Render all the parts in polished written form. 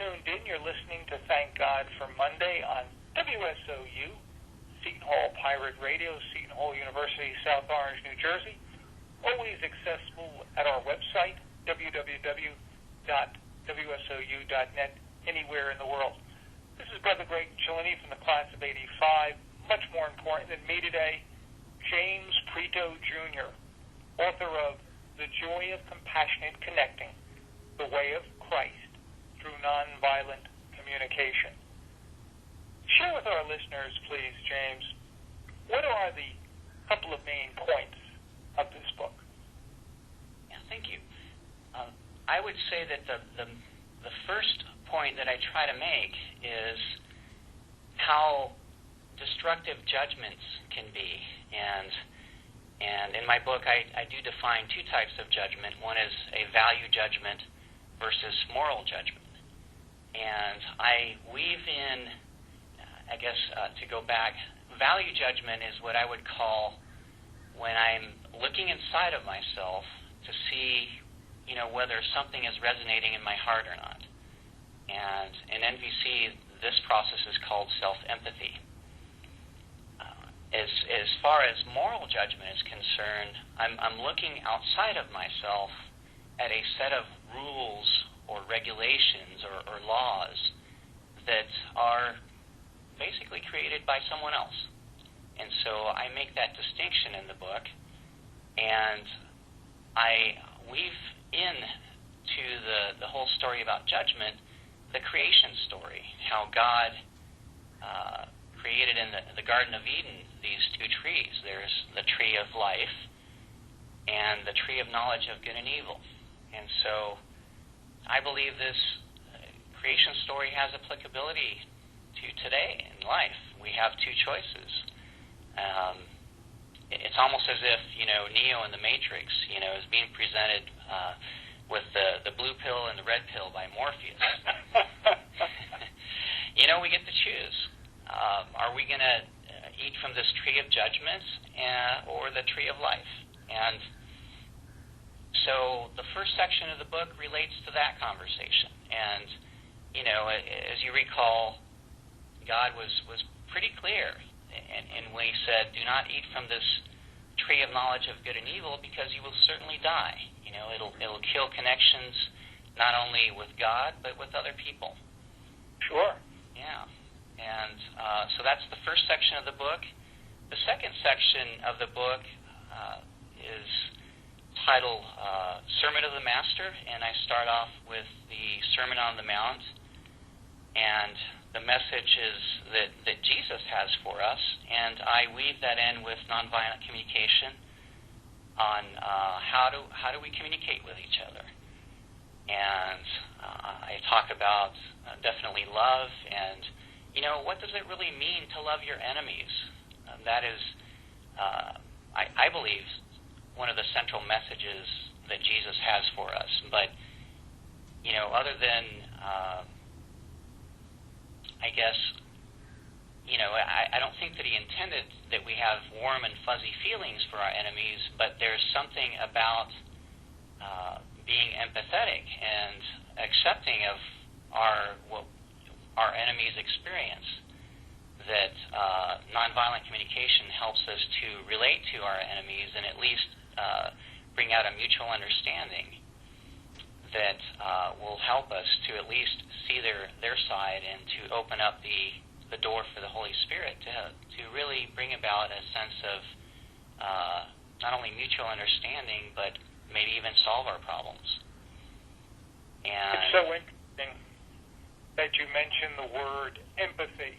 tuned in. You're listening to Thank God for Monday on WSOU, Seton Hall Pirate Radio, Seton Hall University, South Orange, New Jersey. Always accessible at our website, www.wsou.net, anywhere in the world. This is Brother Greg Cellini from the class of '85. Much more important than me today, James Prieto, Jr., author of The Joy of Compassionate Connecting, The Way of Christ Through Nonviolent Communication. Share with our listeners, please, James, what are the couple of main points of this book? Yeah, thank you. I would say that the first point that I try to make is how destructive judgments can be. And in my book, I do define two types of judgment. One is a value judgment versus moral judgment. And I weave in, to go back, value judgment is what I would call when I'm looking inside of myself to see, whether something is resonating in my heart or not. And in NVC, this process is called self-empathy. As far as moral judgment is concerned, I'm looking outside of myself at a set of rules or regulations or laws that are basically created by someone else. And so I make that distinction in the book, and I weave in to the whole story about judgment, the creation story, how God created in the Garden of Eden these two trees. There's the tree of life and the tree of knowledge of good and evil. And so I believe this creation story has applicability to today in life. We have two choices. It's almost as if, Neo in the Matrix, is being presented with the blue pill and the red pill by Morpheus. We get to choose. Are we going to eat from this tree of judgment or the tree of life? And so the first section of the book relates to that conversation. And, as you recall, God was pretty clear and when he said, do not eat from this tree of knowledge of good and evil because you will certainly die. It'll kill connections not only with God but with other people. Sure. Yeah. And so that's the first section of the book. The second section of the book is titled Sermon of the Master, and I start off with the Sermon on the Mount, and the message is that Jesus has for us, and I weave that in with nonviolent communication on how do we communicate with each other. And I talk about definitely love and what does it really mean to love your enemies? That is, I believe, one of the central messages that Jesus has for us. But, other than, I don't think that he intended that we have warm and fuzzy feelings for our enemies, but there's something about being empathetic and accepting of what our enemy's experience, that nonviolent communication helps us to relate to our enemies and at least bring out a mutual understanding that will help us to at least see their side and to open up the door for the Holy Spirit to really bring about a sense of not only mutual understanding but maybe even solve our problems. And it's so interesting that you mention the word empathy,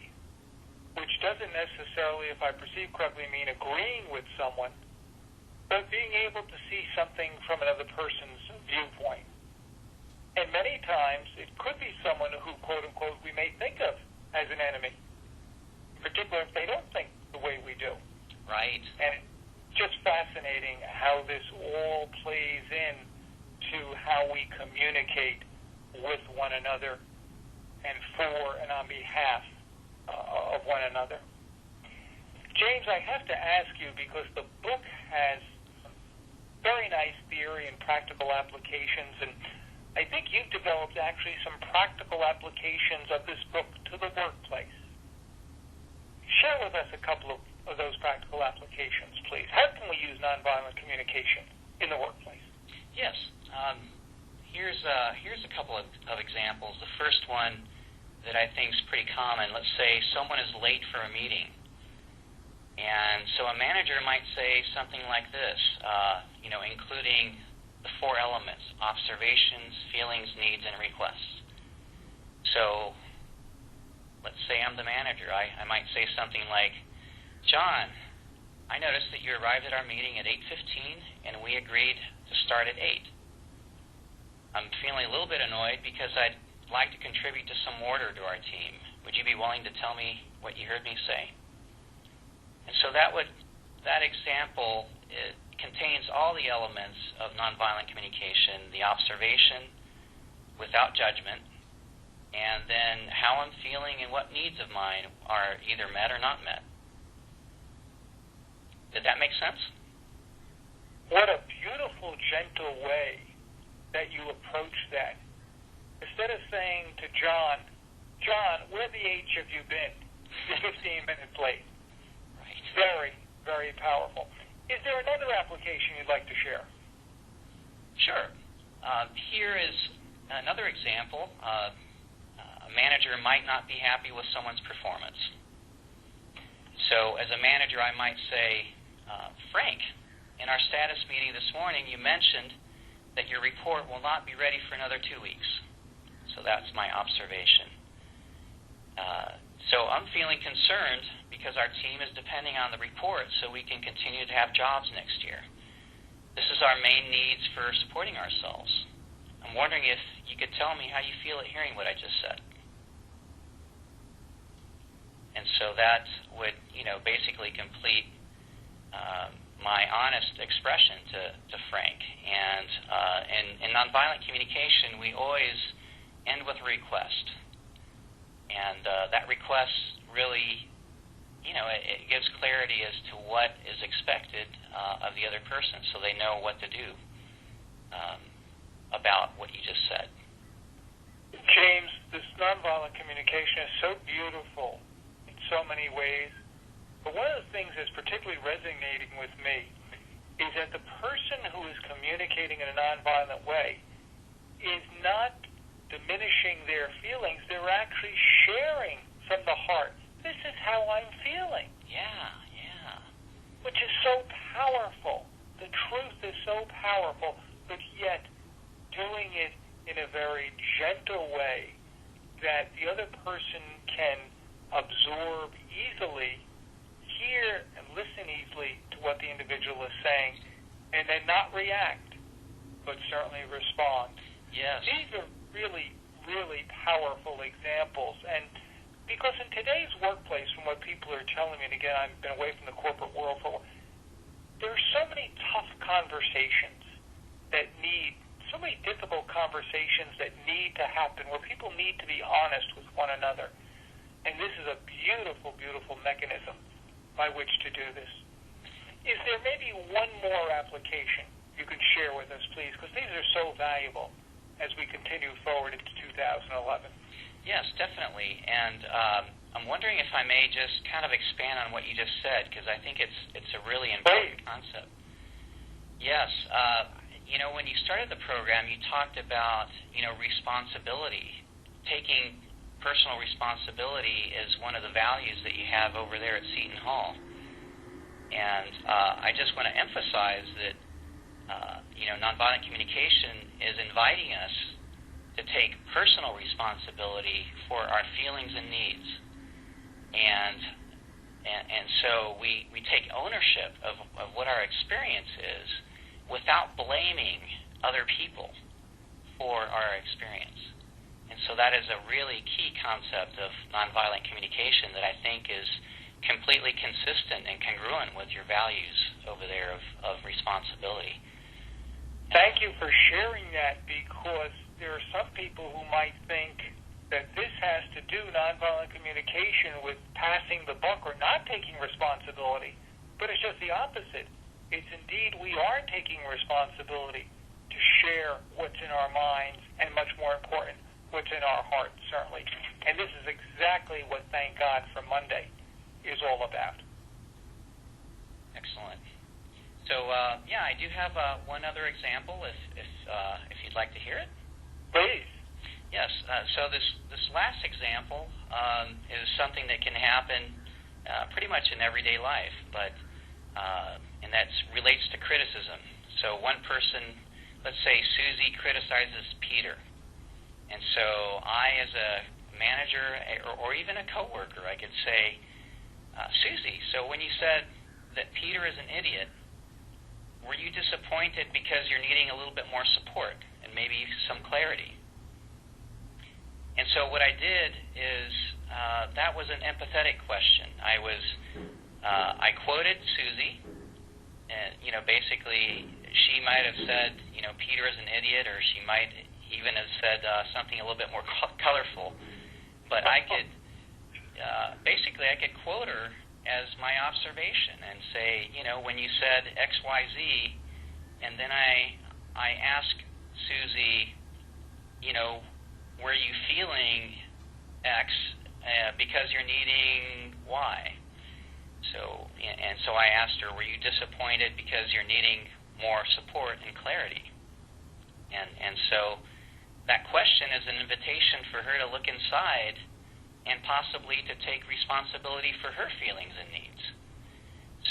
which doesn't necessarily, if I perceive correctly, mean agreeing with someone, but being able to see something from another person's viewpoint. And many times it could be someone who, quote unquote, we may think of as an enemy, in particular if they don't think the way we do. Right. And it's just fascinating how this all plays in to how we communicate with one another and for and on behalf of one another. James, I have to ask you, because the book has very nice theory and practical applications, and I think you've developed actually some practical applications of this book to the workplace. Share with us a couple of those practical applications, please. How can we use nonviolent communication in the workplace? Yes. Here's a couple of examples. The first one that I think is pretty common. Let's say someone is late for a meeting. And so a manager might say something like this, including the 4 elements: observations, feelings, needs, and requests. So let's say I'm the manager. I might say something like, John, I noticed that you arrived at our meeting at 8:15 and we agreed to start at 8. I'm feeling a little bit annoyed because I'd like to contribute to some order to our team. Would you be willing to tell me what you heard me say? And so that example contains all the elements of nonviolent communication: the observation without judgment, and then how I'm feeling and what needs of mine are either met or not met. Did that make sense? What a beautiful, gentle way that you approach that. Instead of saying to John, where the H have you been? You're 15 minutes late. Right. Very, very powerful. Is there another application you'd like to share? Sure. Here is another example. A manager might not be happy with someone's performance. So as a manager, I might say, Frank, in our status meeting this morning, you mentioned that your report will not be ready for another 2 weeks. So that's my observation. So I'm feeling concerned because our team is depending on the report so we can continue to have jobs next year. This is our main needs for supporting ourselves. I'm wondering if you could tell me how you feel at hearing what I just said. And so that would, basically complete my honest expression to Frank. And in nonviolent communication, we always end with a request. And that request really, it gives clarity as to what is expected of the other person, so they know what to do about what you just said. James, this nonviolent communication is so beautiful in so many ways. But one of the things that's particularly resonating with me is that the person who is communicating in a nonviolent way is not diminishing their feelings. They're actually sharing from the heart. This is how I'm feeling. Yeah. Which is so powerful. The truth is so powerful, but yet doing it in a very gentle way that the other person can absorb easily, hear and listen easily to what the individual is saying, and then not react, but certainly respond. Yes. These are really, really powerful examples. And because in today's workplace, from what people are telling me, and again, I've been away from the corporate world for a while, there are so many tough conversations that need, so many difficult conversations that need to happen, where people need to be honest with one another. And this is a beautiful, beautiful mechanism by which to do this. Is there maybe one more application you can share with us, please? Because these are so valuable as we continue forward into 2011. Yes, definitely. And I'm wondering if I may just kind of expand on what you just said, because I think it's a really important concept. Yes. When you started the program, you talked about, responsibility. Taking personal responsibility is one of the values that you have over there at Seton Hall. And I just want to emphasize that, nonviolent communication is inviting us to take personal responsibility for our feelings and needs. And so we take ownership of what our experience is without blaming other people for our experience. And so that is a really key concept of nonviolent communication that I think is completely consistent and congruent with your values over there of responsibility. Thank you for sharing that, because there are some people who might think that this has to do, nonviolent communication, with passing the buck or not taking responsibility. But it's just the opposite. It's indeed we are taking responsibility to share what's in our minds, and much more important, what's in our hearts, certainly. And this is exactly what Thank God for Monday is all about. Excellent. So, I do have one other example, if you'd like to hear it. Please. Yes. So this last example is something that can happen pretty much in everyday life, and that relates to criticism. So one person, let's say Susie, criticizes Peter, and so I, as a manager or even a coworker, I could say, Susie, so when you said that Peter is an idiot, were you disappointed because you're needing a little bit more support and maybe some clarity? And so what I did is that was an empathetic question. I quoted Susie, and basically she might have said, Peter is an idiot, or she might even have said something a little bit more colorful. But I could I could quote her as my observation and say, when you said X, Y, Z, and then I asked Susie, were you feeling X because you're needing Y? So I asked her, were you disappointed because you're needing more support and clarity? And so that question is an invitation for her to look inside and possibly to take responsibility for her feelings and needs.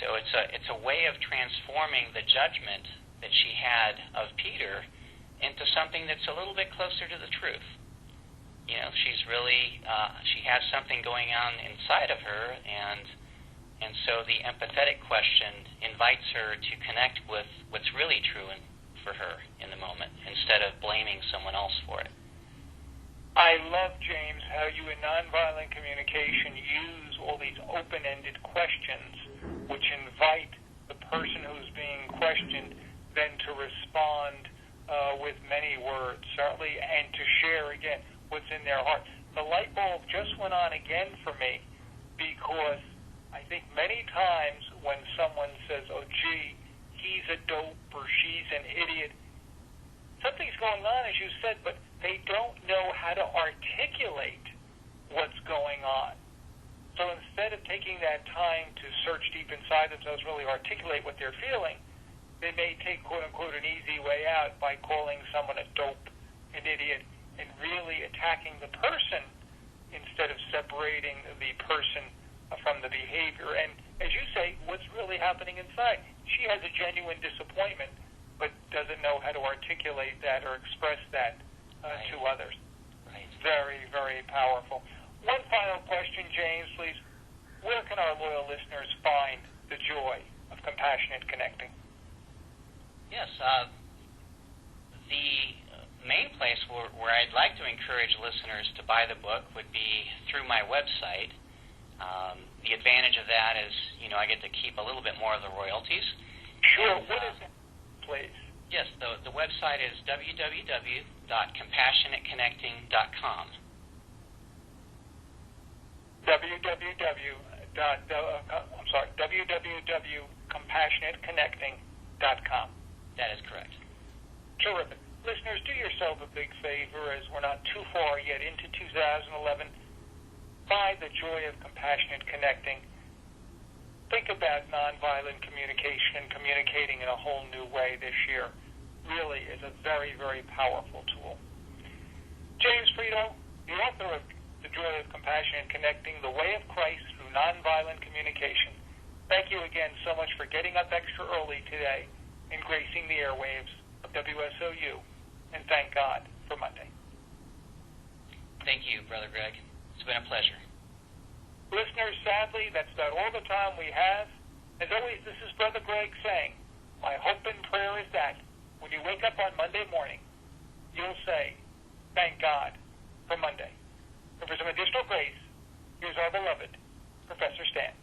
So it's a way of transforming the judgment that she had of Peter into something that's a little bit closer to the truth. She's really she has something going on inside of her, and so the empathetic question invites her to connect with what's really true for her in the moment, instead of blaming someone else for it. I love, James, how you in nonviolent communication use all these open-ended questions which invite the person who's being questioned then to respond with many words, certainly, and to share, again, what's in their heart. The light bulb just went on again for me, because I think many times when someone says, oh, gee, he's a dope or she's an idiot, something's going on, as you said, but they don't know how to articulate what's going on. So instead of taking that time to search deep inside themselves, really articulate what they're feeling, they may take, quote-unquote, an easy way out by calling someone a dope, an idiot, and really attacking the person instead of separating the person from the behavior. And as you say, what's really happening inside? She has a genuine disappointment, but doesn't know how to articulate that or express that to others. Right. Very, very powerful. One final question, James, please. Where can our loyal listeners find the joy of compassionate connecting? Yes, the main place where I'd like to encourage listeners to buy the book would be through my website. The advantage of that is, I get to keep a little bit more of the royalties. Sure. And, what is it, please? Yes, the website is www.compassionateconnecting.com. www.compassionateconnecting.com. That is correct. Terrific. Listeners, do yourself a big favor, as we're not too far yet into 2011. Buy The Joy of Compassionate Connecting. Think about nonviolent communication and communicating in a whole new way this year. Really is a very, very powerful tool. James Prieto, the author of The Joy of Compassionate Connecting, The Way of Christ Through Nonviolent Communication. Thank you again so much for getting up extra early today and gracing the airwaves of WSOU. And thank God for Monday. Thank you, Brother Greg. It's been a pleasure. Listeners, sadly, that's about all the time we have. As always, this is Brother Greg saying, my hope and prayer is that when you wake up on Monday morning, you'll say, thank God for Monday. And for some additional grace, here's our beloved Professor Stan.